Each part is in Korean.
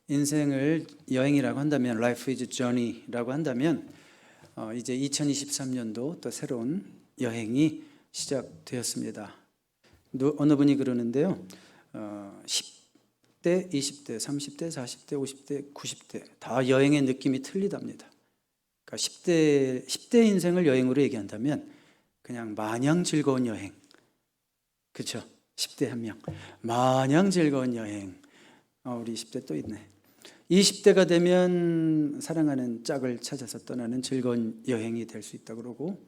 인생을 여행이라고 한다면, Life is Journey라고 한다면 이제 2023년도 또 새로운 여행이 시작되었습니다. 어느 분이 그러는데요, 10대, 20대, 30대, 40대, 50대, 90대 다 여행의 느낌이 틀리답니다. 그러니까 10대 인생을 여행으로 얘기한다면 그냥 마냥 즐거운 여행, 그렇죠? 10대 한 명, 마냥 즐거운 여행. 우리 20대 또 있네. 20대가 되면 사랑하는 짝을 찾아서 떠나는 즐거운 여행이 될 수 있다고 그러고,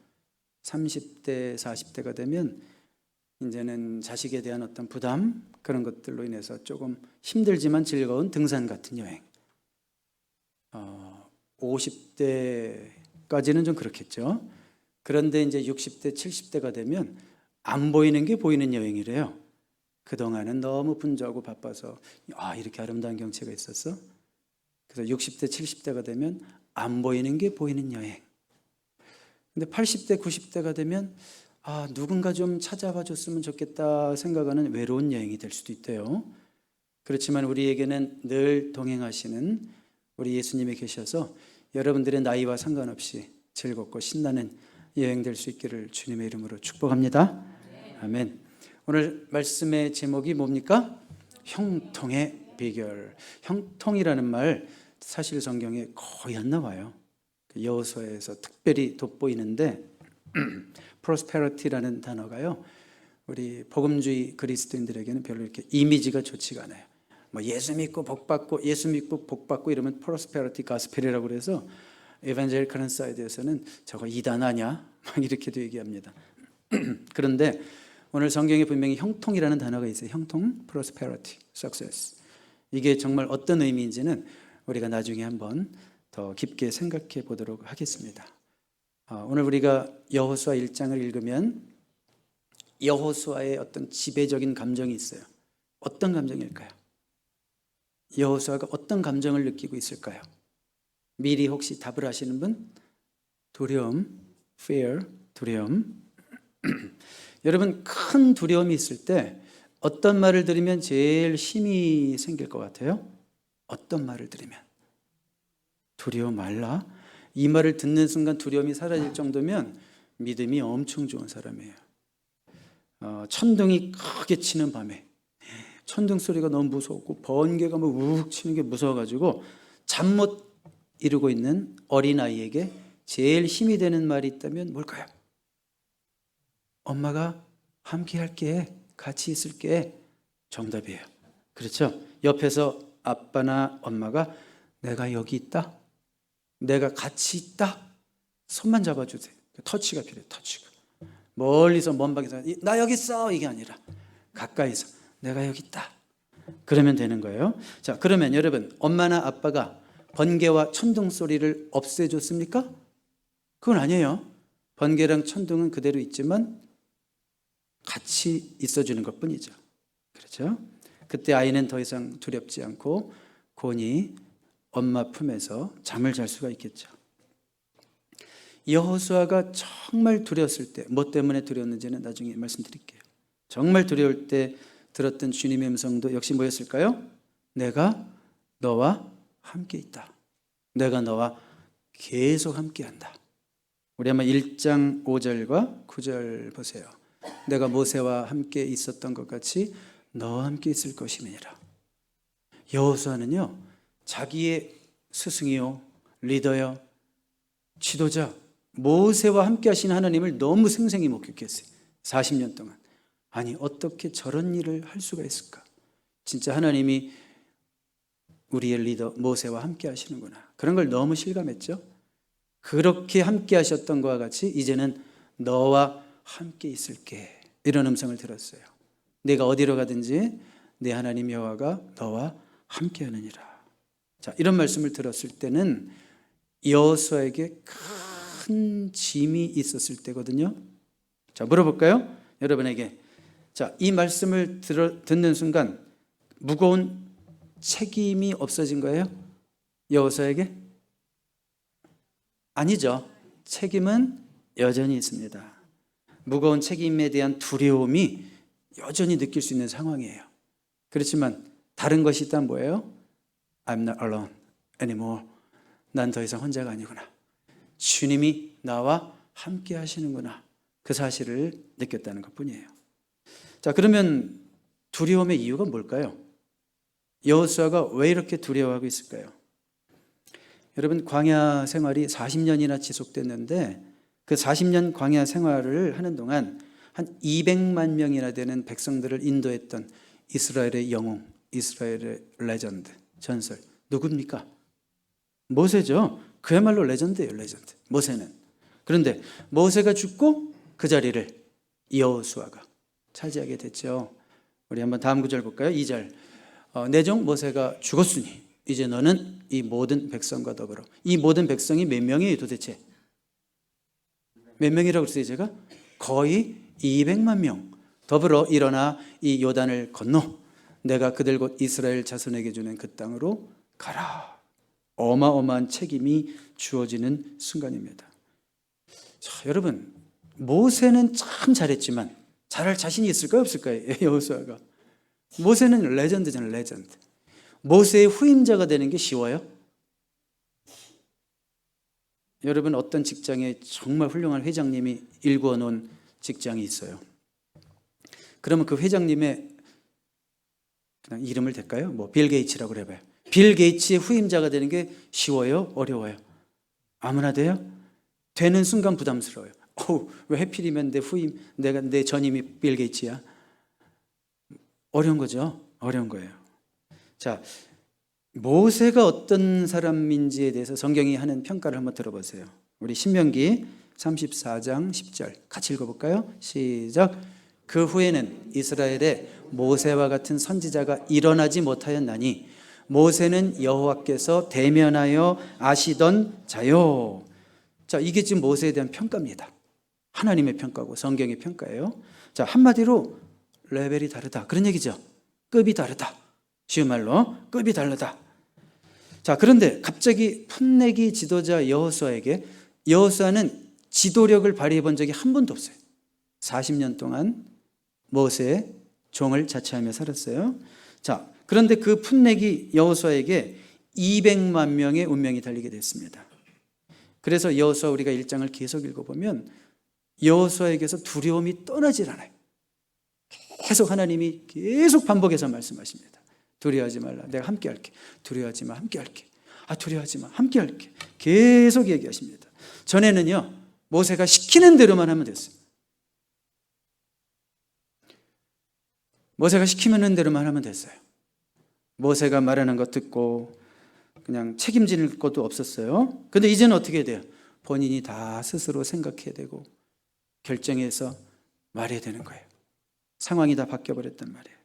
30대, 40대가 되면 이제는 자식에 대한 어떤 부담, 그런 것들로 인해서 조금 힘들지만 즐거운 등산 같은 여행. 50대까지는 좀 그렇겠죠. 그런데 이제 60대, 70대가 되면 안 보이는 게 보이는 여행이래요. 그동안은 너무 분주하고 바빠서 이렇게 아름다운 경치가 있었어? 그래서 60대, 70대가 되면 안 보이는 게 보이는 여행. 근데 80대, 90대가 되면 누군가 좀 찾아봐 줬으면 좋겠다 생각하는 외로운 여행이 될 수도 있대요. 그렇지만 우리에게는 늘 동행하시는 우리 예수님이 계셔서 여러분들의 나이와 상관없이 즐겁고 신나는 여행 될 수 있기를 주님의 이름으로 축복합니다. 아멘. 오늘 말씀의 제목이 뭡니까? 형통의 비결. 형통이라는 말 사실 성경에 거의 안 나와요. 여호수아에서 특별히 돋보이는데 prosperity라는 단어가요, 우리 복음주의 그리스도인들에게는 별로 이렇게 이미지가 좋지가 않아요. 예수 믿고 복 받고, 예수 믿고 복 받고 이러면 prosperity gospel이라고 그래서 에반젤리컬한 사이드에서는 저거 이단 아냐? 막 이렇게도 얘기합니다. 그런데 오늘 성경에 분명히 형통이라는 단어가 있어요. 형통, prosperity, success. 이게 정말 어떤 의미인지는 우리가 나중에 한번 더 깊게 생각해 보도록 하겠습니다. 오늘 우리가 여호수아 1장을 읽으면 여호수아의 어떤 지배적인 감정이 있어요. 어떤 감정일까요? 여호수아가 어떤 감정을 느끼고 있을까요? 미리 혹시 답을 아시는 분? 두려움, fear, 두려움. 여러분, 큰 두려움이 있을 때 어떤 말을 들으면 제일 힘이 생길 것 같아요? 어떤 말을 들으면? 두려워 말라. 이 말을 듣는 순간 두려움이 사라질 정도면 믿음이 엄청 좋은 사람이에요. 천둥이 크게 치는 밤에 천둥 소리가 너무 무서웠고 번개가 욱 치는 게 무서워가지고 잠 못 이루고 있는 어린아이에게 제일 힘이 되는 말이 있다면 뭘까요? 엄마가 함께 할게, 같이 있을게. 정답이에요. 그렇죠? 옆에서 아빠나 엄마가 내가 여기 있다, 내가 같이 있다, 손만 잡아주세요. 터치가 필요해요. 터치가. 멀리서 먼 방에서 나 여기 있어 이게 아니라 가까이서 내가 여기 있다, 그러면 되는 거예요. 자, 그러면 여러분, 엄마나 아빠가 번개와 천둥 소리를 없애줬습니까? 그건 아니에요. 번개랑 천둥은 그대로 있지만 같이 있어주는 것뿐이죠. 그렇죠? 그때 아이는 더 이상 두렵지 않고 곤히 엄마 품에서 잠을 잘 수가 있겠죠. 여호수아가 정말 두려웠을 때, 뭐 때문에 두려웠는지는 나중에 말씀드릴게요. 정말 두려울 때 들었던 주님의 음성도 역시 뭐였을까요? 내가 너와 함께 있다. 내가 너와 계속 함께한다. 우리 한번 1장 5절과 9절 보세요. 내가 모세와 함께 있었던 것 같이 너와 함께 있을 것임이니라. 여호수아는요, 자기의 스승이요, 리더요, 지도자 모세와 함께 하신 하나님을 너무 생생히 목격했어요. 40년 동안. 아니, 어떻게 저런 일을 할 수가 있을까? 진짜 하나님이 우리의 리더 모세와 함께 하시는구나. 그런 걸 너무 실감했죠. 그렇게 함께 하셨던 것과 같이 이제는 너와 함께 있을게, 이런 음성을 들었어요. 내가 어디로 가든지 내 하나님 여호와가 너와 함께 하느니라. 자, 이런 말씀을 들었을 때는 여호수아에게 큰 짐이 있었을 때거든요. 자, 물어볼까요? 여러분에게. 자, 이 말씀을 듣는 순간 무거운 책임이 없어진 거예요? 여호수아에게? 아니죠. 책임은 여전히 있습니다. 무거운 책임에 대한 두려움이 여전히 느낄 수 있는 상황이에요. 그렇지만 다른 것이 있다면 뭐예요? I'm not alone anymore. 난 더 이상 혼자가 아니구나. 주님이 나와 함께 하시는구나. 그 사실을 느꼈다는 것뿐이에요. 자, 그러면 두려움의 이유가 뭘까요? 여호수아가 왜 이렇게 두려워하고 있을까요? 여러분, 광야 생활이 40년이나 지속됐는데 그 40년 광야 생활을 하는 동안 한 200만 명이나 되는 백성들을 인도했던 이스라엘의 영웅, 이스라엘의 레전드, 전설 누굽니까? 모세죠. 그야말로 레전드예요, 레전드. 모세는. 그런데 모세가 죽고 그 자리를 여호수아가 차지하게 됐죠. 우리 한번 다음 구절 볼까요? 2절. 내 종 모세가 죽었으니 이제 너는 이 모든 백성과 더불어. 이 모든 백성이 몇 명이에요 도대체? 몇 명이라고 그랬어요 제가? 거의 200만 명. 더불어 일어나 이 요단을 건너 내가 그들 곧 이스라엘 자손에게 주는 그 땅으로 가라. 어마어마한 책임이 주어지는 순간입니다. 자, 여러분, 모세는 참 잘했지만 잘할 자신이 있을까요 없을까요? 여호수아가. 모세는 레전드잖아요, 레전드. 모세의 후임자가 되는 게 쉬워요? 여러분, 어떤 직장에 정말 훌륭한 회장님이 일구어 놓은 직장이 있어요. 그러면 그 회장님의 그냥 이름을 댈까요? 뭐 빌 게이츠라고 해봐요. 빌 게이츠의 후임자가 되는 게 쉬워요? 어려워요? 아무나 돼요? 되는 순간 부담스러워요. 왜 하필이면 내 전임이 빌 게이츠야? 어려운 거죠. 어려운 거예요. 자, 모세가 어떤 사람인지에 대해서 성경이 하는 평가를 한번 들어보세요. 우리 신명기 34장 10절 같이 읽어볼까요? 시작. 그 후에는 이스라엘에 모세와 같은 선지자가 일어나지 못하였나니 모세는 여호와께서 대면하여 아시던 자요. 자, 이게 지금 모세에 대한 평가입니다. 하나님의 평가고 성경의 평가예요. 자, 한마디로 레벨이 다르다 그런 얘기죠. 급이 다르다. 쉬운 말로 급이 다르다. 자, 그런데 갑자기 풋내기 지도자 여호수아에게 여호수아는 지도력을 발휘해 본 적이 한 번도 없어요. 40년 동안 모세의 종을 자처하며 살았어요. 자, 그런데 그 풋내기 여호수아에게 200만 명의 운명이 달리게 됐습니다. 그래서 여호수아 우리가 1장을 계속 읽어보면 여호수아에게서 두려움이 떠나질 않아요. 계속 하나님이 계속 반복해서 말씀하십니다. 두려워하지 말라. 내가 함께 할게. 두려워하지 마. 함께 할게. 두려워하지 마. 함께 할게. 계속 얘기하십니다. 전에는요, 모세가 시키는 대로만 하면 됐어요. 모세가 시키는 대로만 하면 됐어요. 모세가 말하는 거 듣고 그냥 책임질 것도 없었어요. 근데 이제는 어떻게 돼요? 본인이 다 스스로 생각해야 되고 결정해서 말해야 되는 거예요. 상황이 다 바뀌어버렸단 말이에요.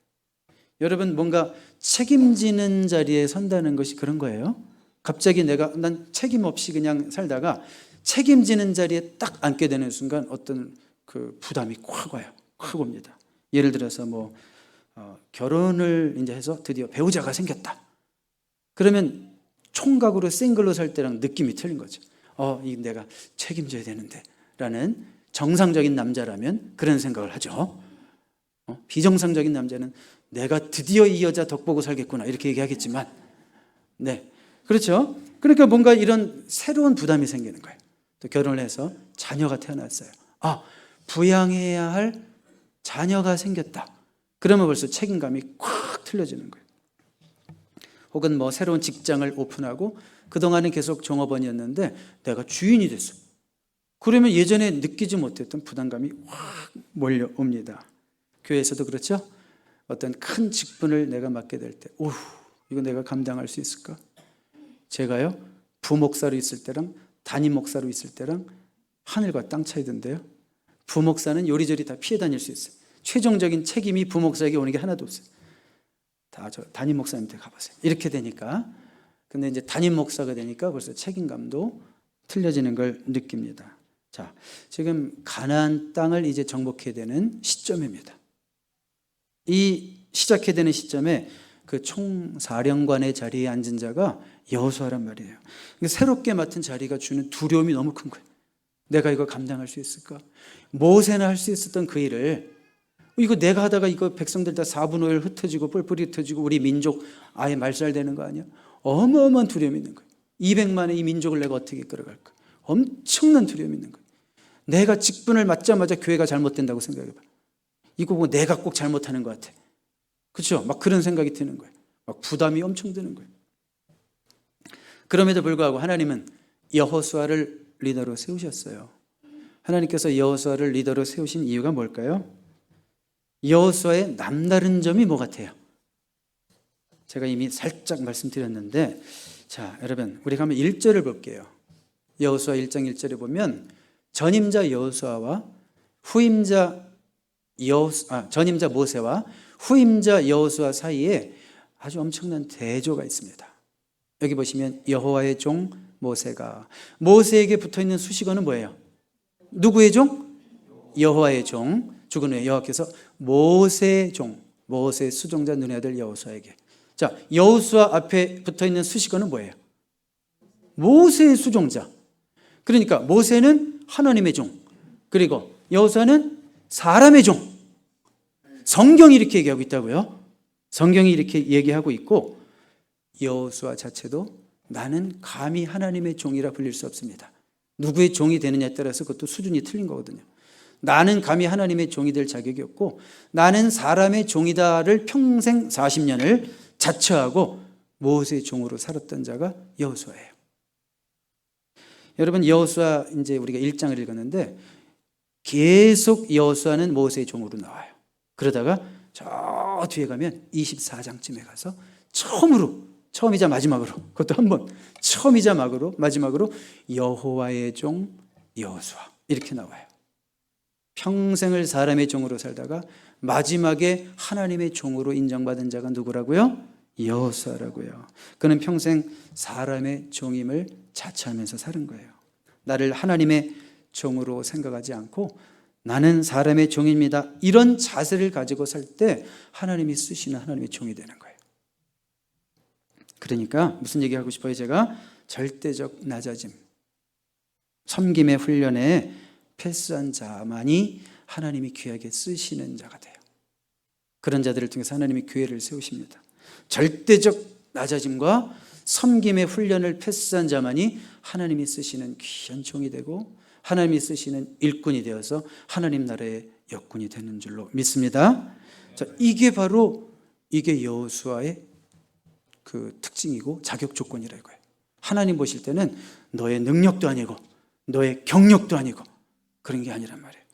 여러분, 뭔가 책임지는 자리에 선다는 것이 그런 거예요. 갑자기 난 책임 없이 그냥 살다가 책임지는 자리에 딱 앉게 되는 순간 어떤 그 부담이 확 와요. 확 옵니다. 예를 들어서 결혼을 이제 해서 드디어 배우자가 생겼다. 그러면 총각으로 싱글로 살 때랑 느낌이 틀린 거죠. 이 내가 책임져야 되는데 라는 정상적인 남자라면 그런 생각을 하죠. 비정상적인 남자는 내가 드디어 이 여자 덕보고 살겠구나 이렇게 얘기하겠지만, 네, 그렇죠. 그러니까 뭔가 이런 새로운 부담이 생기는 거예요. 또 결혼을 해서 자녀가 태어났어요. 부양해야 할 자녀가 생겼다. 그러면 벌써 책임감이 콱 틀려지는 거예요. 혹은 새로운 직장을 오픈하고 그동안은 계속 종업원이었는데 내가 주인이 됐어. 그러면 예전에 느끼지 못했던 부담감이 확 몰려옵니다. 교회에서도 그렇죠. 어떤 큰 직분을 내가 맡게 될 때, 이거 내가 감당할 수 있을까? 제가요, 부목사로 있을 때랑 담임 목사로 있을 때랑 하늘과 땅 차이던데요. 부목사는 요리조리 다 피해 다닐 수 있어요. 최종적인 책임이 부목사에게 오는 게 하나도 없어요. 다 저 담임 목사님한테 가보세요. 이렇게 되니까. 근데 이제 담임 목사가 되니까 벌써 책임감도 틀려지는 걸 느낍니다. 자, 지금 가나안 땅을 이제 정복해야 되는 시점입니다. 이 시작해야 되는 시점에 그 총사령관의 자리에 앉은 자가 여호수아란 말이에요. 새롭게 맡은 자리가 주는 두려움이 너무 큰 거예요. 내가 이거 감당할 수 있을까? 모세나 할 수 있었던 그 일을 이거 내가 하다가 이거 백성들 다 4분의 5 흩어지고 뿔뿔이 흩어지고 우리 민족 아예 말살되는 거 아니야? 어마어마한 두려움이 있는 거예요. 200만의 이 민족을 내가 어떻게 끌어갈까? 엄청난 두려움이 있는 거예요. 내가 직분을 맡자마자 교회가 잘못된다고 생각해봐. 이거 보고 내가 꼭 잘못하는 것 같아. 그렇죠? 막 그런 생각이 드는 거예요. 막 부담이 엄청 드는 거예요. 그럼에도 불구하고 하나님은 여호수아를 리더로 세우셨어요. 하나님께서 여호수아를 리더로 세우신 이유가 뭘까요? 여호수아의 남다른 점이 뭐 같아요? 제가 이미 살짝 말씀드렸는데, 자, 여러분, 우리가 한번 1절을 볼게요. 여호수아 1장 1절에 보면 전임자 여호수아와 전임자 모세와 후임자 여호수아 사이에 아주 엄청난 대조가 있습니다. 여기 보시면 여호와의 종 모세가, 모세에게 붙어있는 수식어는 뭐예요? 누구의 종? 여호와의 종. 죽은 후에 여호와께서 모세의 종, 모세의 수종자 눈의 아들 여호수아에게. 자, 여호수아 앞에 붙어있는 수식어는 뭐예요? 모세의 수종자. 그러니까 모세는 하나님의 종, 그리고 여호수아는 사람의 종. 성경이 이렇게 얘기하고 있다고요. 성경이 이렇게 얘기하고 있고, 여호수아 자체도 나는 감히 하나님의 종이라 불릴 수 없습니다. 누구의 종이 되느냐에 따라서 그것도 수준이 틀린 거거든요. 나는 감히 하나님의 종이 될 자격이 없고, 나는 사람의 종이다를 평생 40년을 자처하고 모세의 종으로 살았던 자가 여호수아예요. 여러분, 여호수아 이제 우리가 1장을 읽었는데 계속 여호수아는 모세의 종으로 나와요. 그러다가 저 뒤에 가면 24장쯤에 가서 처음이자 마지막으로, 그것도 한 번, 처음이자 마지막으로 여호와의 종 여호수아 이렇게 나와요. 평생을 사람의 종으로 살다가 마지막에 하나님의 종으로 인정받은 자가 누구라고요? 여호수아라고요. 그는 평생 사람의 종임을 자처하면서 사는 거예요. 나를 하나님의 종으로 생각하지 않고 나는 사람의 종입니다, 이런 자세를 가지고 살 때 하나님이 쓰시는 하나님의 종이 되는 거예요. 그러니까 무슨 얘기하고 싶어요? 제가 절대적 낮아짐, 섬김의 훈련에 패스한 자만이 하나님이 귀하게 쓰시는 자가 돼요. 그런 자들을 통해서 하나님이 교회를 세우십니다. 절대적 낮아짐과 섬김의 훈련을 패스한 자만이 하나님이 쓰시는 귀한 종이 되고 하나님이 쓰시는 일꾼이 되어서 하나님 나라의 역군이 되는 줄로 믿습니다. 자, 이게 여호수아의 그 특징이고 자격 조건이라 이거예요. 하나님 보실 때는 너의 능력도 아니고 너의 경력도 아니고 그런 게 아니란 말이에요.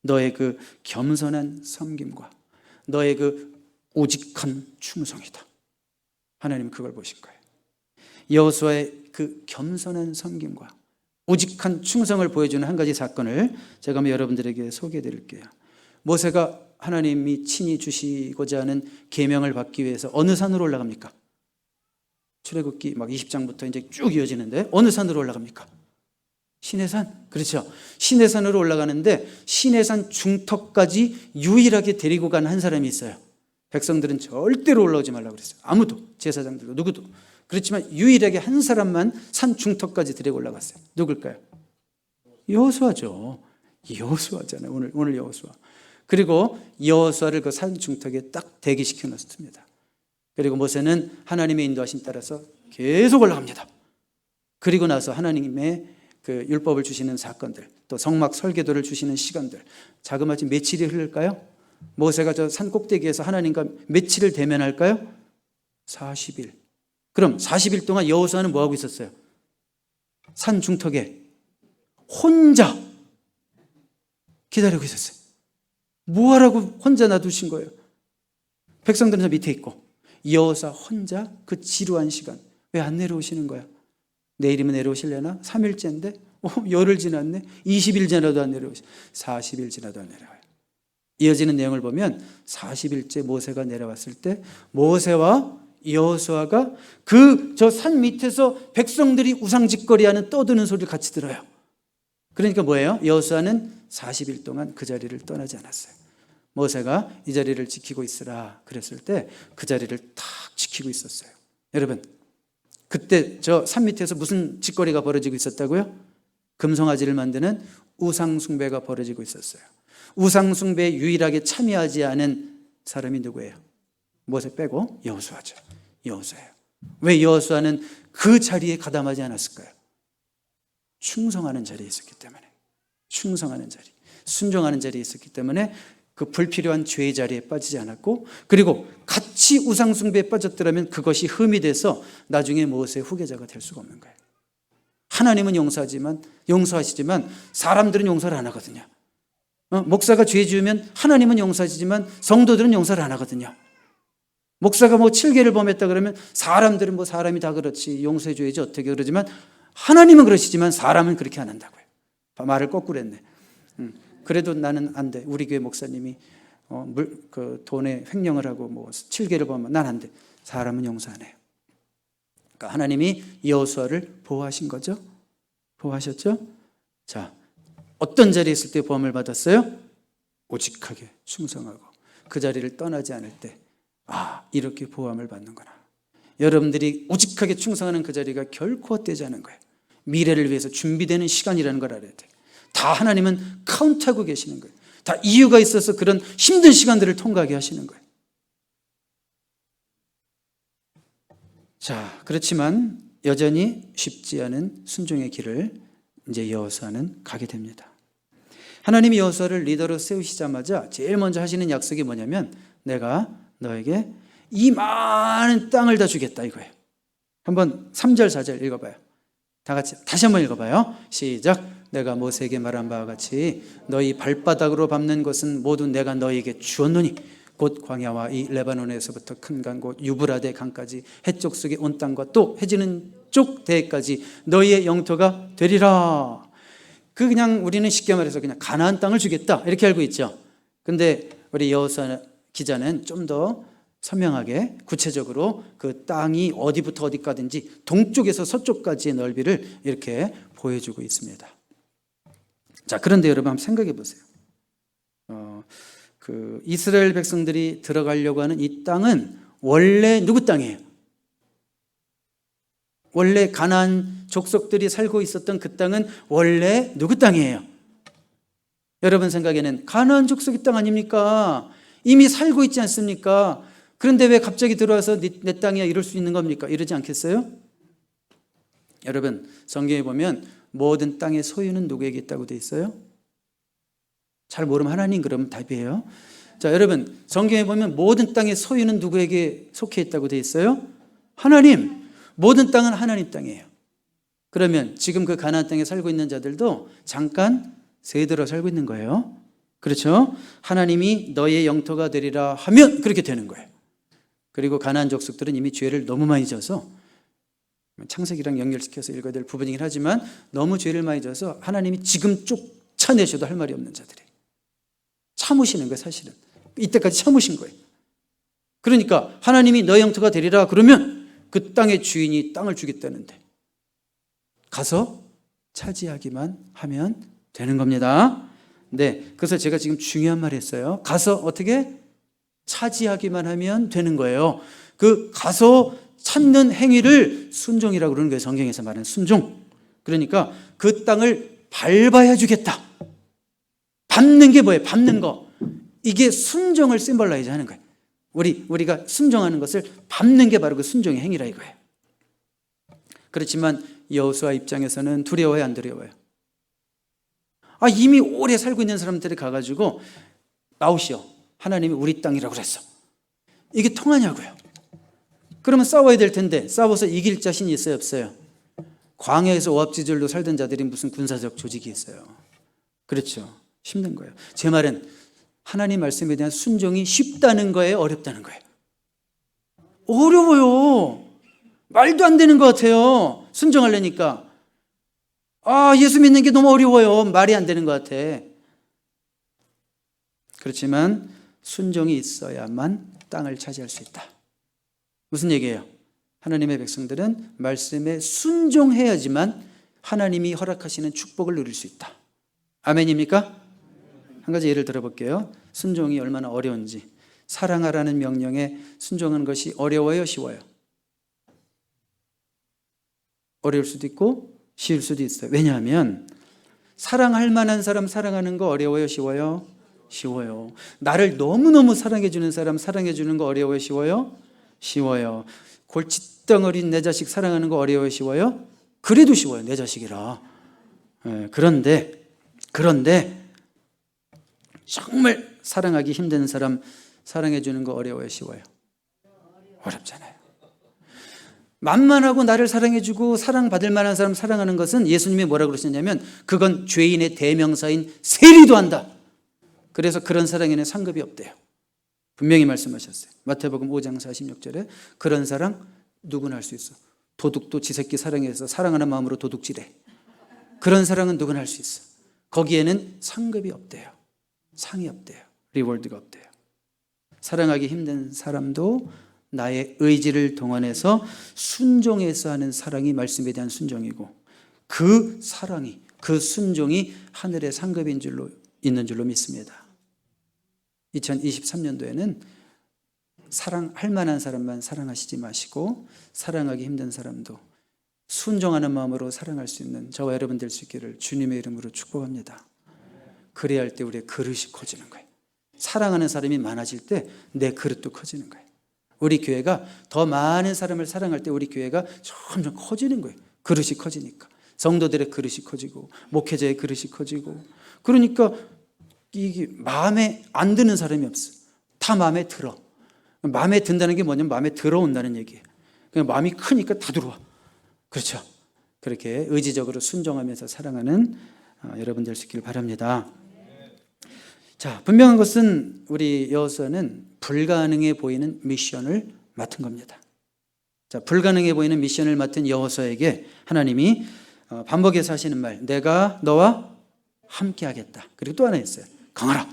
너의 그 겸손한 섬김과 너의 그 오직한 충성이다. 하나님은 그걸 보신 거예요. 여호수아의 그 겸손한 섬김과 오직한 충성을 보여주는 한 가지 사건을 제가 한번 여러분들에게 소개해 드릴게요. 모세가 하나님이 친히 주시고자 하는 계명을 받기 위해서 어느 산으로 올라갑니까? 출애굽기 막 20장부터 이제 쭉 이어지는데 어느 산으로 올라갑니까? 시내산. 그렇죠. 시내산으로 올라가는데 시내산 중턱까지 유일하게 데리고 간 한 사람이 있어요. 백성들은 절대로 올라오지 말라고 그랬어요. 아무도, 제사장들도 누구도. 그렇지만 유일하게 한 사람만 산 중턱까지 데리고 올라갔어요. 누굴까요? 여호수아죠. 여호수아잖아요. 오늘 여호수아. 그리고 여호수아를 그 산 중턱에 딱 대기시켜 놨습니다. 그리고 모세는 하나님의 인도하심 따라서 계속 올라갑니다. 그리고 나서 하나님의 그 율법을 주시는 사건들, 또 성막 설계도를 주시는 시간들, 자그마치 며칠이 흐를까요? 모세가 저 산 꼭대기에서 하나님과 며칠을 대면할까요? 40일. 그럼 40일 동안 여호수아는 뭐 하고 있었어요? 산 중턱에 혼자 기다리고 있었어요. 뭐 하라고 혼자 놔두신 거예요? 백성들은 저 밑에 있고 여호수아 혼자 그 지루한 시간 왜 안 내려오시는 거야? 내일이면 내려오실려나? 3일째인데 열흘 지났네. 20일 지나도 안 내려오시. 40일 지나도 안 내려와요. 이어지는 내용을 보면 40일째 모세가 내려왔을 때 모세와 여호수아가 그 저 산 밑에서 백성들이 우상짓거리하는 떠드는 소리를 같이 들어요. 그러니까 뭐예요? 여호수아는 40일 동안 그 자리를 떠나지 않았어요. 모세가 이 자리를 지키고 있으라 그랬을 때 그 자리를 탁 지키고 있었어요. 여러분, 그때 저 산 밑에서 무슨 짓거리가 벌어지고 있었다고요? 금송아지를 만드는 우상숭배가 벌어지고 있었어요. 우상숭배에 유일하게 참여하지 않은 사람이 누구예요? 모세 빼고 여호수아죠. 여호수아예요. 왜 여호수아는 그 자리에 가담하지 않았을까요? 충성하는 자리에 있었기 때문에. 충성하는 자리, 순종하는 자리에 있었기 때문에 그 불필요한 죄의 자리에 빠지지 않았고, 그리고 같이 우상숭배에 빠졌더라면 그것이 흠이 돼서 나중에 모세의 후계자가 될 수가 없는 거예요. 하나님은 용서하시지만 사람들은 용서를 안 하거든요. 목사가 죄 지으면 하나님은 용서하시지만 성도들은 용서를 안 하거든요. 목사가 7계를 범했다 그러면 사람들은 사람이 다 그렇지 용서해 줘야지 어떻게 그러지만 하나님은 그러시지만 사람은 그렇게 안 한다고요. 말을 거꾸로 했네. 그래도 나는 안 돼. 우리 교회 목사님이 돈에 횡령을 하고 7계를 범하면 난 안 돼. 사람은 용서 안 해요. 그러니까 하나님이 여호수아를 보호하신 거죠. 보호하셨죠. 자, 어떤 자리에 있을 때 보험을 받았어요? 오직하게 충성하고 그 자리를 떠나지 않을 때, 이렇게 보호함을 받는구나. 여러분들이 오직하게 충성하는 그 자리가 결코 헛되지 않은 거예요. 미래를 위해서 준비되는 시간이라는 걸 알아야 돼요. 다 하나님은 카운트하고 계시는 거예요. 다 이유가 있어서 그런 힘든 시간들을 통과하게 하시는 거예요. 자, 그렇지만 여전히 쉽지 않은 순종의 길을 이제 여호수아는 가게 됩니다. 하나님이 여호수아를 리더로 세우시자마자 제일 먼저 하시는 약속이 뭐냐면, 내가 너에게 이 많은 땅을 다 주겠다 이거예요. 한번 3절 4절 읽어봐요. 다 같이 다시 한번 읽어봐요. 시작. 내가 모세에게 말한 바와 같이 너희 발바닥으로 밟는 것은 모두 내가 너희에게 주었노니 곧 광야와 이 레바논에서부터 큰 강 곧 유브라데 강까지 해쪽 속의 온 땅과 또 해지는 쪽 대까지 너희의 영토가 되리라. 그냥 우리는 쉽게 말해서 그냥 가나안 땅을 주겠다 이렇게 알고 있죠. 근데 우리 여호수아 기자는 좀 더 선명하게 구체적으로 그 땅이 어디부터 어디까지인지 동쪽에서 서쪽까지의 넓이를 이렇게 보여주고 있습니다. 자, 그런데 여러분 한번 생각해 보세요. 그 이스라엘 백성들이 들어가려고 하는 이 땅은 원래 누구 땅이에요? 원래 가나안 족속들이 살고 있었던 그 땅은 원래 누구 땅이에요? 여러분 생각에는 가나안 족속의 땅 아닙니까? 이미 살고 있지 않습니까? 그런데 왜 갑자기 들어와서 내 땅이야 이럴 수 있는 겁니까? 이러지 않겠어요? 여러분 성경에 보면 모든 땅의 소유는 누구에게 있다고 돼 있어요? 잘 모르면 하나님 그러면 답이에요. 자, 여러분 성경에 보면 모든 땅의 소유는 누구에게 속해 있다고 돼 있어요? 하나님. 모든 땅은 하나님 땅이에요. 그러면 지금 그 가나안 땅에 살고 있는 자들도 잠깐 세대로 살고 있는 거예요. 그렇죠? 하나님이 너의 영토가 되리라 하면 그렇게 되는 거예요. 그리고 가나안 족속들은 이미 죄를 너무 많이 져서, 창세기랑 연결시켜서 읽어야 될 부분이긴 하지만 너무 죄를 많이 져서 하나님이 지금 쫓아내셔도 할 말이 없는 자들이에요. 참으시는 거예요. 사실은 이때까지 참으신 거예요. 그러니까 하나님이 너의 영토가 되리라 그러면 그 땅의 주인이 땅을 주겠다는데 가서 차지하기만 하면 되는 겁니다. 네, 그래서 제가 지금 중요한 말 했어요. 가서 어떻게 차지하기만 하면 되는 거예요. 그 가서 찾는 행위를 순종이라고 그러는 거예요. 성경에서 말하는 순종. 그러니까 그 땅을 밟아야 주겠다. 밟는 게 뭐예요? 밟는 거. 이게 순종을 심벌라이즈 하는 거예요. 우리가 순종하는 것을 밟는 게 바로 그 순종의 행위라 이거예요. 그렇지만 여호수아 입장에서는 두려워요, 안 두려워요? 이미 오래 살고 있는 사람들이 가가지고 나오시오. 하나님이 우리 땅이라고 그랬어. 이게 통하냐고요. 그러면 싸워야 될 텐데 싸워서 이길 자신이 있어요, 없어요? 광야에서 오합지졸로 살던 자들이 무슨 군사적 조직이 있어요. 그렇죠. 힘든 거예요. 제 말은 하나님 말씀에 대한 순종이 쉽다는 거예요, 어렵다는 거예요? 어려워요. 말도 안 되는 것 같아요. 순종하려니까. 예수 믿는 게 너무 어려워요. 말이 안 되는 것 같아. 그렇지만 순종이 있어야만 땅을 차지할 수 있다. 무슨 얘기예요? 하나님의 백성들은 말씀에 순종해야지만 하나님이 허락하시는 축복을 누릴 수 있다. 아멘입니까? 한 가지 예를 들어볼게요. 순종이 얼마나 어려운지. 사랑하라는 명령에 순종하는 것이 어려워요, 쉬워요? 어려울 수도 있고 쉬울 수도 있어요. 왜냐하면 사랑할 만한 사람 사랑하는 거 어려워요, 쉬워요? 쉬워요. 나를 너무너무 사랑해 주는 사람 사랑해 주는 거 어려워요, 쉬워요? 쉬워요. 덩어린 내 자식 사랑하는 거 어려워요, 쉬워요? 그래도 쉬워요, 내 자식이라. 그런데 정말 사랑하기 힘든 사람 사랑해 주는 거 어려워요, 쉬워요? 어렵잖아요. 만만하고 나를 사랑해 주고 사랑받을 만한 사람 사랑하는 것은 예수님이 뭐라고 그러셨냐면 그건 죄인의 대명사인 세리도 한다. 그래서 그런 사랑에는 상급이 없대요. 분명히 말씀하셨어요. 마태복음 5장 46절에 그런 사랑 누구나 할 수 있어. 도둑도 지 새끼 사랑해서 사랑하는 마음으로 도둑질해. 그런 사랑은 누구나 할 수 있어. 거기에는 상급이 없대요. 상이 없대요. 리워드가 없대요. 사랑하기 힘든 사람도 나의 의지를 동원해서 순종해서 하는 사랑이 말씀에 대한 순종이고 그 사랑이, 그 순종이 하늘의 상급인 줄로 있는 줄로 믿습니다. 2023년도에는 사랑할 만한 사람만 사랑하시지 마시고 사랑하기 힘든 사람도 순종하는 마음으로 사랑할 수 있는 저와 여러분 될 수 있기를 주님의 이름으로 축복합니다. 그래야 할 때 우리의 그릇이 커지는 거예요. 사랑하는 사람이 많아질 때 내 그릇도 커지는 거예요. 우리 교회가 더 많은 사람을 사랑할 때 우리 교회가 점점 커지는 거예요. 그릇이 커지니까. 성도들의 그릇이 커지고 목회자의 그릇이 커지고 그러니까 이게 마음에 안 드는 사람이 없어. 다 마음에 들어. 마음에 든다는 게 뭐냐면 마음에 들어온다는 얘기예요. 그냥 마음이 크니까 다 들어와. 그렇죠. 그렇게 의지적으로 순종하면서 사랑하는 여러분 될 수 있기를 바랍니다. 자, 분명한 것은 우리 여호수아는 불가능해 보이는 미션을 맡은 겁니다. 자, 불가능해 보이는 미션을 맡은 여호수아에게 하나님이 반복해서 하시는 말, 내가 너와 함께 하겠다. 그리고 또 하나 있어요. 강하라,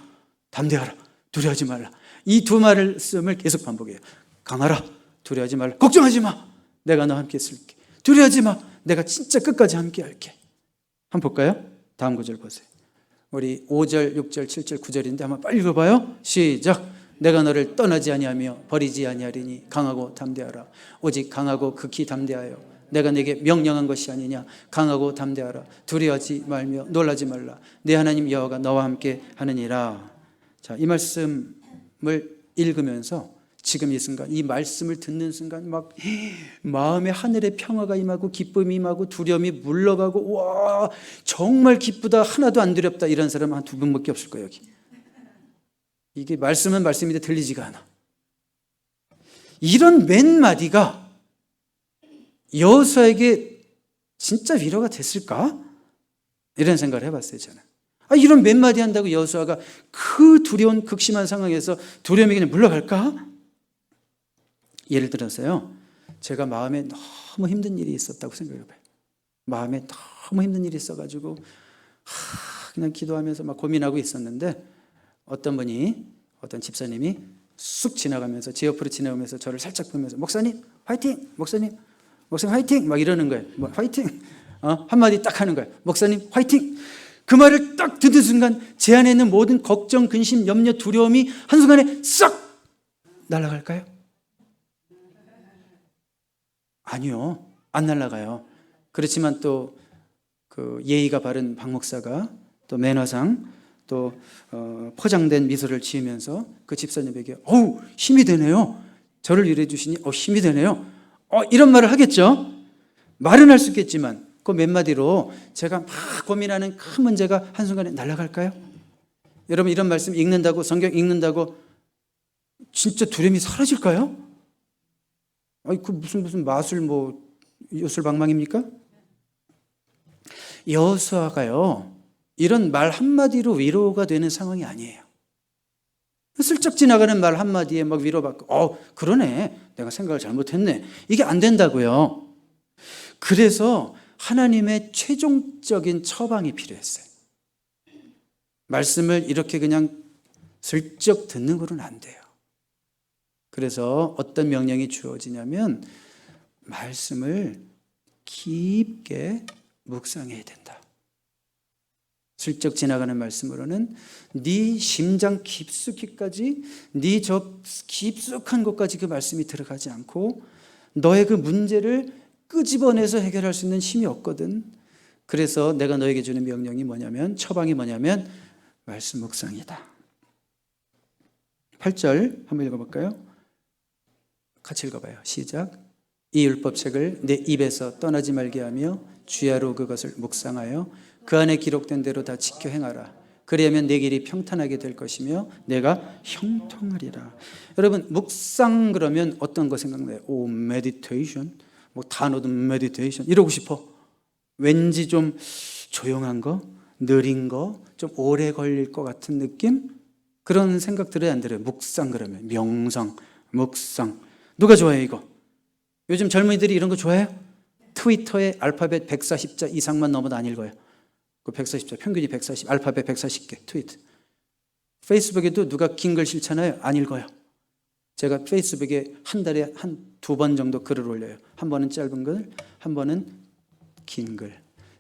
담대하라, 두려워하지 말라. 이 두 말씀을 계속 반복해요. 강하라, 두려워하지 말라. 걱정하지 마. 내가 너와 함께 있을게. 두려워하지 마. 내가 진짜 끝까지 함께 할게. 한번 볼까요? 다음 구절 보세요. 우리 5절, 6절, 7절, 9절인데 한번 빨리 읽어봐요. 시작. 내가 너를 떠나지 아니하며 버리지 아니하리니 강하고 담대하라. 오직 강하고 극히 담대하여 내가 내게 명령한 것이 아니냐. 강하고 담대하라. 두려워하지 말며 놀라지 말라. 내 하나님 여호와가 너와 함께 하느니라. 자, 이 말씀을 읽으면서 지금 이 순간, 이 말씀을 듣는 순간 막 마음에 하늘의 평화가 임하고 기쁨이 임하고 두려움이 물러가고 와 정말 기쁘다 하나도 안 두렵다 이런 사람 한 두 분밖에 없을 거예요 여기. 이게 말씀은 말씀인데 들리지가 않아. 이런 몇 마디가 여호수아에게 진짜 위로가 됐을까? 이런 생각을 해봤어요 저는. 이런 몇 마디 한다고 여호수아가 그 두려운 극심한 상황에서 두려움이 그냥 물러갈까? 예를 들어서요, 제가 마음에 너무 힘든 일이 있었다고 생각해봐요. 마음에 너무 힘든 일이 있어가지고 그냥 기도하면서 막 고민하고 있었는데 어떤 집사님이 쑥 지나가면서 제 옆으로 지나가면서 저를 살짝 보면서 목사님 화이팅! 목사님 화이팅! 막 이러는 거예요. 화이팅! 한마디 딱 하는 거예요. 목사님 화이팅! 그 말을 딱 듣는 순간 제 안에 있는 모든 걱정, 근심, 염려, 두려움이 한순간에 싹 날아갈까요? 아니요, 안 날아가요. 그렇지만 또 그 예의가 바른 박 목사가 또 매너상 또 포장된 미소를 지으면서 그 집사님에게 어우 힘이 되네요. 저를 위로해 주시니 힘이 되네요. 이런 말을 하겠죠. 말은 할 수 있겠지만 그 몇 마디로 제가 막 고민하는 큰 문제가 한순간에 날아갈까요? 여러분 이런 말씀 읽는다고 성경 읽는다고 진짜 두려움이 사라질까요? 그 무슨 마술 요술방망입니까? 여호수아가요 이런 말 한마디로 위로가 되는 상황이 아니에요. 슬쩍 지나가는 말 한마디에 막 위로받고 그러네 내가 생각을 잘못했네 이게 안 된다고요. 그래서 하나님의 최종적인 처방이 필요했어요. 말씀을 이렇게 그냥 슬쩍 듣는 거는 안 돼요. 그래서 어떤 명령이 주어지냐면 말씀을 깊게 묵상해야 된다. 슬쩍 지나가는 말씀으로는 네 심장 깊숙이까지 네 저 깊숙한 곳까지 그 말씀이 들어가지 않고 너의 그 문제를 끄집어내서 해결할 수 있는 힘이 없거든. 그래서 내가 너에게 주는 명령이 뭐냐면 처방이 뭐냐면 말씀 묵상이다. 8절 한번 읽어볼까요? 같이 읽어봐요. 시작. 이 율법책을 내 입에서 떠나지 말게 하며 주야로 그것을 묵상하여 그 안에 기록된 대로 다 지켜 행하라. 그리하면 내 길이 평탄하게 될 것이며 내가 형통하리라. 여러분, 묵상 그러면 어떤 거 생각나요? 오, 메디테이션, 뭐 단어도 메디테이션 이러고 싶어. 왠지 좀 조용한 거, 느린 거, 좀 오래 걸릴 것 같은 느낌? 그런 생각 들어요, 안 들어요? 묵상 그러면 명상, 묵상. 누가 좋아해요 이거? 요즘 젊은이들이 이런 거 좋아해요? 트위터에 알파벳 140자 이상만 넘어도 안 읽어요. 그 140자, 평균이 140, 알파벳 140개 트위트. 페이스북에도 누가 긴 글 싫잖아요. 안 읽어요. 제가 페이스북에 한 달에 한 두 번 정도 글을 올려요. 한 번은 짧은 글, 한 번은 긴 글.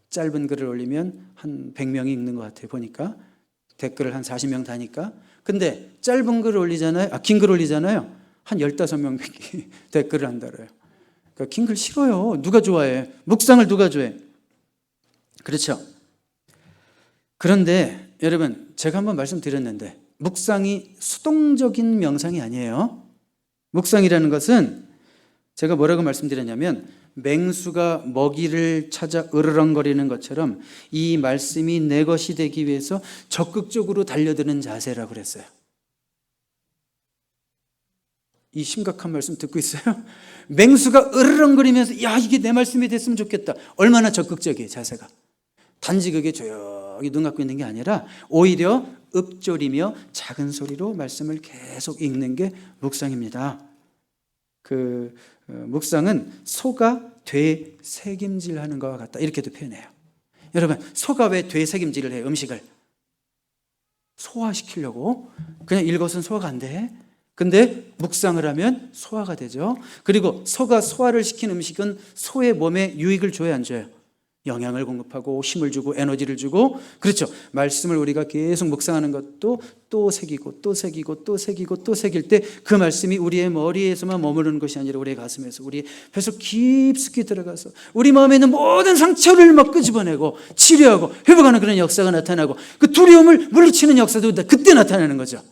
짧은 글을 올리면 한 100명이 읽는 것 같아요. 보니까 댓글을 한 40명 다니까. 근데 짧은 글을 올리잖아요. 긴 글 올리잖아요. 한 15명밖에 댓글을 안 달아요. 그러니까 긴 글 싫어요. 누가 좋아해? 묵상을 누가 좋아해? 그렇죠. 그런데 여러분, 제가 한번 말씀드렸는데 묵상이 수동적인 명상이 아니에요. 묵상이라는 것은 제가 뭐라고 말씀드렸냐면 맹수가 먹이를 찾아 으르렁거리는 것처럼 이 말씀이 내 것이 되기 위해서 적극적으로 달려드는 자세라고 그랬어요. 이 심각한 말씀 듣고 있어요? 맹수가 으르렁거리면서 야, 이게 내 말씀이 됐으면 좋겠다. 얼마나 적극적이에요, 자세가. 단지 그게 조용히 눈 감고 있는 게 아니라 오히려 읊조리며 작은 소리로 말씀을 계속 읽는 게 묵상입니다. 묵상은 소가 되새김질하는 것과 같다, 이렇게도 표현해요. 여러분, 소가 왜 되새김질을 해요? 음식을 소화시키려고. 그냥 읽어서는 소화가 안 돼. 근데 묵상을 하면 소화가 되죠. 그리고 소가 소화를 시킨 음식은 소의 몸에 유익을 줘야 안 줘요? 영양을 공급하고 힘을 주고 에너지를 주고. 그렇죠. 말씀을 우리가 계속 묵상하는 것도 또 새기고 또 새기고 또 새기고 또 새길 때 그 말씀이 우리의 머리에서만 머무르는 것이 아니라 우리의 가슴에서, 우리의 뱃속 깊숙이 들어가서 우리 마음에 있는 모든 상처를 막 끄집어내고 치료하고 회복하는 그런 역사가 나타나고, 그 두려움을 물리치는 역사도 그때 나타나는 거죠.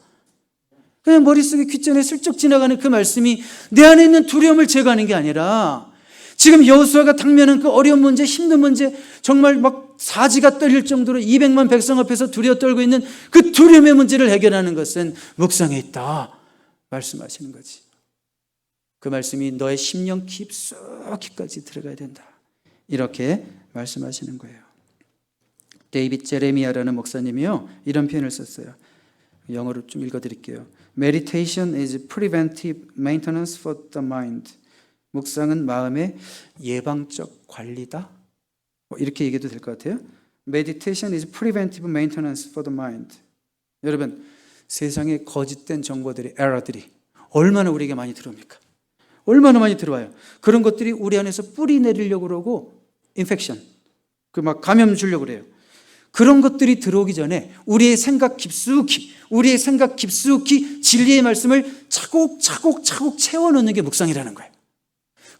그냥 머릿속에 귓전에 슬쩍 지나가는 그 말씀이 내 안에 있는 두려움을 제거하는 게 아니라, 지금 여호수아가 당면한 그 어려운 문제, 힘든 문제, 정말 막 사지가 떨릴 정도로 200만 백성 앞에서 두려워 떨고 있는 그 두려움의 문제를 해결하는 것은 묵상에 있다 말씀하시는 거지. 그 말씀이 너의 심령 깊숙이까지 들어가야 된다, 이렇게 말씀하시는 거예요. 데이빗 제레미야라는 목사님이요, 이런 표현을 썼어요. 영어로 좀 읽어드릴게요. Meditation is preventive maintenance for the mind. 묵상은 마음의 예방적 관리다, 이렇게 얘기해도 될 것 같아요. Meditation is preventive maintenance for the mind. 여러분, 세상에 거짓된 정보들이, 에러들이 얼마나 우리에게 많이 들어옵니까? 얼마나 많이 들어와요. 그런 것들이 우리 안에서 뿌리 내리려고 그러고, 인펙션, 그 막 감염 주려고 그래요. 그런 것들이 들어오기 전에 우리의 생각 깊숙이 진리의 말씀을 차곡차곡 채워넣는 게 묵상이라는 거예요.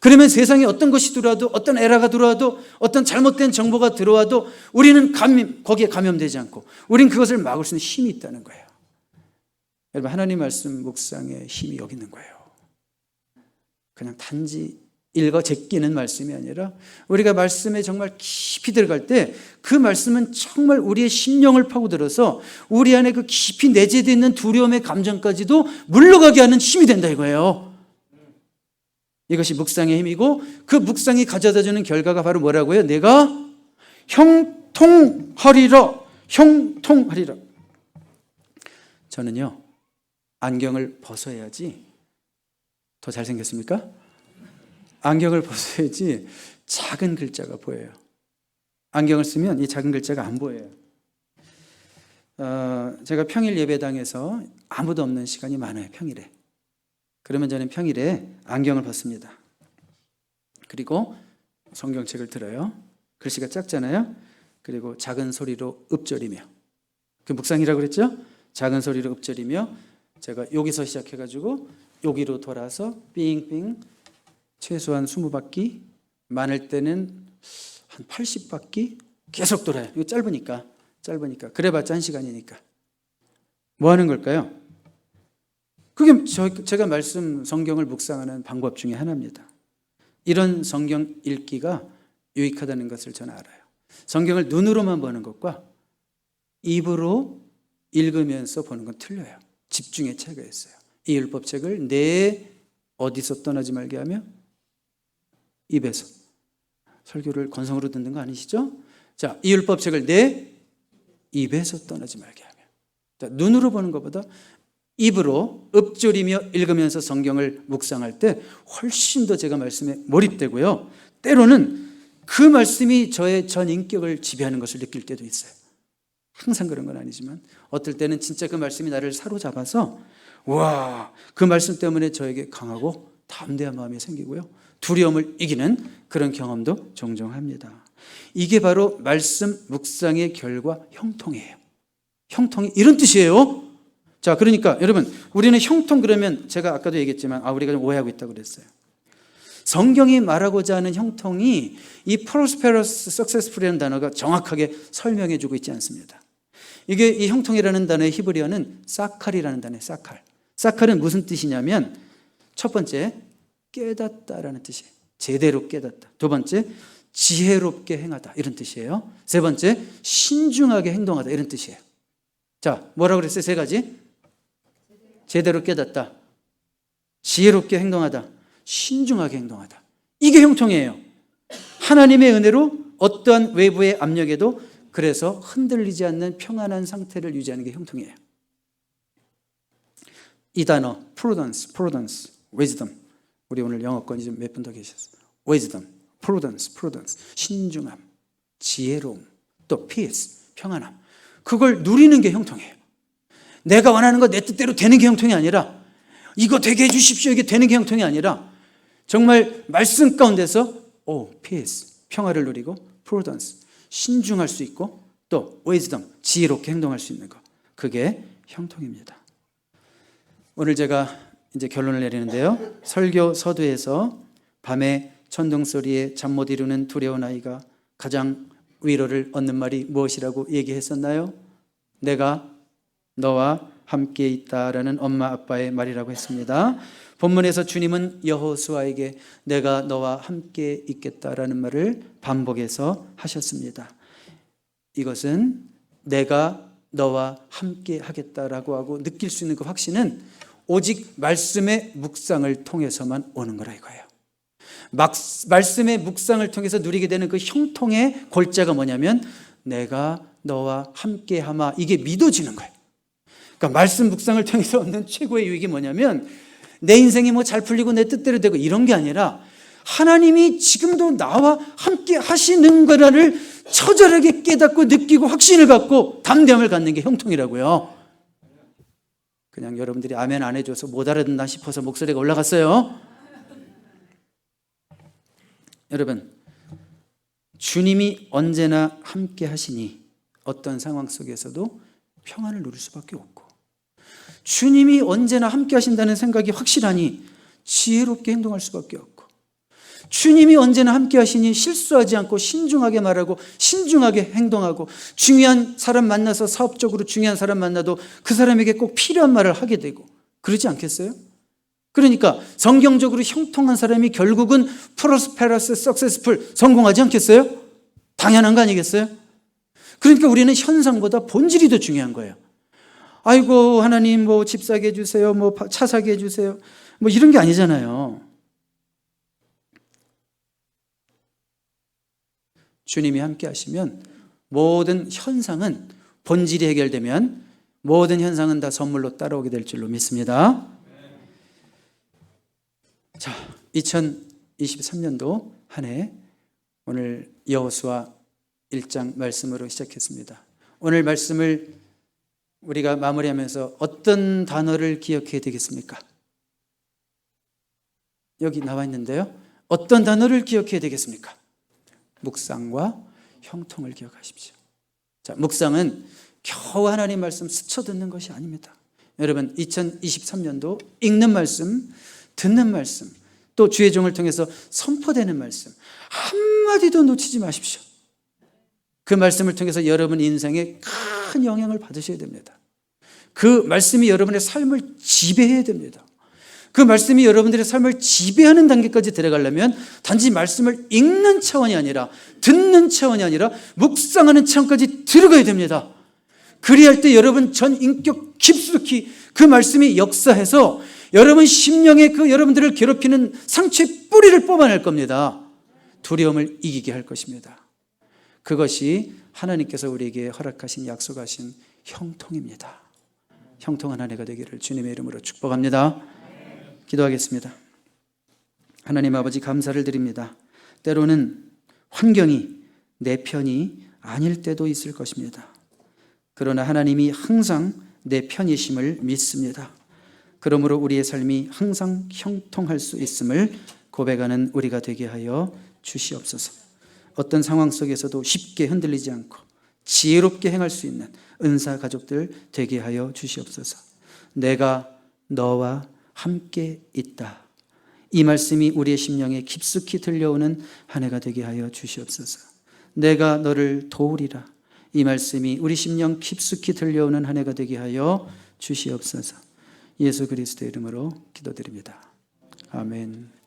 그러면 세상에 어떤 것이 들어와도, 어떤 에러가 들어와도, 어떤 잘못된 정보가 들어와도 우리는 거기에 감염되지 않고 우리는 그것을 막을 수 있는 힘이 있다는 거예요. 여러분, 하나님 말씀 묵상에 힘이 여기 있는 거예요. 그냥 단지 읽어 제끼는 말씀이 아니라 우리가 말씀에 정말 깊이 들어갈 때 그 말씀은 정말 우리의 심령을 파고들어서 우리 안에 그 깊이 내재되어 있는 두려움의 감정까지도 물러가게 하는 힘이 된다 이거예요. 이것이 묵상의 힘이고, 그 묵상이 가져다주는 결과가 바로 뭐라고요? 내가 형통하리라. 형통하리라. 저는요, 안경을 벗어야지 더 잘생겼습니까? 안경을 벗어야지 작은 글자가 보여요. 안경을 쓰면 이 작은 글자가 안 보여요. 제가 평일 예배당에서 아무도 없는 시간이 많아요, 평일에. 그러면 저는 평일에 안경을 벗습니다. 그리고 성경책을 들어요. 글씨가 작잖아요. 그리고 작은 소리로 읊조리며, 그 묵상이라고 그랬죠? 작은 소리로 읊조리며, 제가 여기서 시작해가지고 여기로 돌아서 삥삥 최소한 20바퀴, 많을 때는 한 80바퀴 계속 돌아요. 이거 짧으니까. 그래봤자 1시간이니까. 뭐 하는 걸까요? 그게 제가 말씀 성경을 묵상하는 방법 중에 하나입니다. 이런 성경 읽기가 유익하다는 것을 저는 알아요. 성경을 눈으로만 보는 것과 입으로 읽으면서 보는 건 틀려요. 집중의 차이가 있어요. 이 율법책을 내 어디서 떠나지 말게 하며 입에서. 설교를 건성으로 듣는 거 아니시죠? 자, 이 율법책을 내 입에서 떠나지 말게 하며. 자, 눈으로 보는 것보다 입으로 읊조리며 읽으면서 성경을 묵상할 때 훨씬 더 제가 말씀에 몰입되고요. 때로는 그 말씀이 저의 전 인격을 지배하는 것을 느낄 때도 있어요. 항상 그런 건 아니지만 어떨 때는 진짜 그 말씀이 나를 사로잡아서 와, 그 말씀 때문에 저에게 강하고 담대한 마음이 생기고요. 두려움을 이기는 그런 경험도 종종 합니다. 이게 바로 말씀 묵상의 결과 형통이에요. 형통이 이런 뜻이에요. 자, 그러니까 여러분, 우리는 형통 그러면 제가 아까도 얘기했지만 우리가 좀 오해하고 있다고 그랬어요. 성경이 말하고자 하는 형통이 이 prosperous, successful이라는 단어가 정확하게 설명해 주고 있지 않습니다. 이게 이 형통이라는 단어의 히브리어는 사칼이라는 단어예요. 사칼. 사칼은 무슨 뜻이냐면 첫 번째 깨닫다라는 뜻이에요. 제대로 깨닫다. 두 번째 지혜롭게 행하다 이런 뜻이에요. 세 번째 신중하게 행동하다 이런 뜻이에요. 자, 뭐라고 그랬어요? 세 가지. 제대로 깨닫다, 지혜롭게 행동하다, 신중하게 행동하다. 이게 형통이에요. 하나님의 은혜로 어떠한 외부의 압력에도 그래서 흔들리지 않는 평안한 상태를 유지하는 게 형통이에요. 이 단어 prudence, wisdom. 우리 오늘 영어권이 좀 몇 분 더 계셨어요. wisdom, prudence, 신중함, 지혜로움, 또 peace, 평안함. 그걸 누리는 게 형통이에요. 내가 원하는 거 내 뜻대로 되는 게 형통이 아니라 이거 되게 해주십시오 이게 되는 게 형통이 아니라 정말 말씀 가운데서 peace, 평화를 누리고 prudence, 신중할 수 있고 또 wisdom, 지혜롭게 행동할 수 있는 거. 그게 형통입니다. 오늘 제가 이제 결론을 내리는데요. 설교 서두에서 밤에 천둥소리에 잠 못 이루는 두려운 아이가 가장 위로를 얻는 말이 무엇이라고 얘기했었나요? 내가 너와 함께 있다라는 엄마 아빠의 말이라고 했습니다. 본문에서 주님은 여호수아에게 내가 너와 함께 있겠다라는 말을 반복해서 하셨습니다. 이것은 내가 너와 함께 하겠다라고 하고 느낄 수 있는 그 확신은 오직 말씀의 묵상을 통해서만 오는 거라 이거예요. 말씀의 묵상을 통해서 누리게 되는 그 형통의 골자가 뭐냐면 내가 너와 함께 하마, 이게 믿어지는 거예요. 그러니까 말씀 묵상을 통해서 얻는 최고의 유익이 뭐냐면 내 인생이 뭐 잘 풀리고 내 뜻대로 되고 이런 게 아니라 하나님이 지금도 나와 함께 하시는 거를 처절하게 깨닫고 느끼고 확신을 갖고 담대함을 갖는 게 형통이라고요. 그냥 여러분들이 아멘 안 해줘서 못 알아듣나 싶어서 목소리가 올라갔어요. 여러분, 주님이 언제나 함께 하시니 어떤 상황 속에서도 평안을 누릴 수밖에 없고, 주님이 언제나 함께 하신다는 생각이 확실하니 지혜롭게 행동할 수밖에 없고, 주님이 언제나 함께 하시니 실수하지 않고 신중하게 말하고 신중하게 행동하고, 중요한 사람 만나서 사업적으로 중요한 사람 만나도 그 사람에게 꼭 필요한 말을 하게 되고 그러지 않겠어요? 그러니까 성경적으로 형통한 사람이 결국은 prosperous, successful, 성공하지 않겠어요? 당연한 거 아니겠어요? 그러니까 우리는 현상보다 본질이 더 중요한 거예요. 아이고 하나님 뭐 집 사게 해주세요, 뭐 차 사게 해주세요, 뭐 이런 게 아니잖아요. 주님이 함께 하시면 모든 현상은, 본질이 해결되면 모든 현상은 다 선물로 따라오게 될 줄로 믿습니다. 자, 2023년도 한 해 오늘 여호수아 1장 말씀으로 시작했습니다. 오늘 말씀을 우리가 마무리하면서 어떤 단어를 기억해야 되겠습니까? 여기 나와 있는데요. 어떤 단어를 기억해야 되겠습니까? 묵상과 형통을 기억하십시오. 자, 묵상은 겨우 하나님 말씀 스쳐듣는 것이 아닙니다. 여러분, 2023년도 읽는 말씀, 듣는 말씀, 또 주의 종을 통해서 선포되는 말씀 한마디도 놓치지 마십시오. 그 말씀을 통해서 여러분 인생에 큰 영향을 받으셔야 됩니다. 그 말씀이 여러분의 삶을 지배해야 됩니다. 그 말씀이 여러분들의 삶을 지배하는 단계까지 들어가려면 단지 말씀을 읽는 차원이 아니라, 듣는 차원이 아니라 묵상하는 차원까지 들어가야 됩니다. 그리할 때 여러분 전 인격 깊숙이 그 말씀이 역사해서 여러분 심령에 그 여러분들을 괴롭히는 상처의 뿌리를 뽑아낼 겁니다. 두려움을 이기게 할 것입니다. 그것이 하나님께서 우리에게 허락하신, 약속하신 형통입니다. 형통한 한 해가 되기를 주님의 이름으로 축복합니다. 기도하겠습니다. 하나님 아버지, 감사를 드립니다. 때로는 환경이 내 편이 아닐 때도 있을 것입니다. 그러나 하나님이 항상 내 편이심을 믿습니다. 그러므로 우리의 삶이 항상 형통할 수 있음을 고백하는 우리가 되게 하여 주시옵소서. 어떤 상황 속에서도 쉽게 흔들리지 않고 지혜롭게 행할 수 있는 은사 가족들 되게 하여 주시옵소서. 내가 너와 함께 있다. 이 말씀이 우리의 심령에 깊숙이 들려오는 한 해가 되게 하여 주시옵소서. 내가 너를 도우리라. 이 말씀이 우리 심령 깊숙이 들려오는 한 해가 되게 하여 주시옵소서. 예수 그리스도의 이름으로 기도드립니다. 아멘.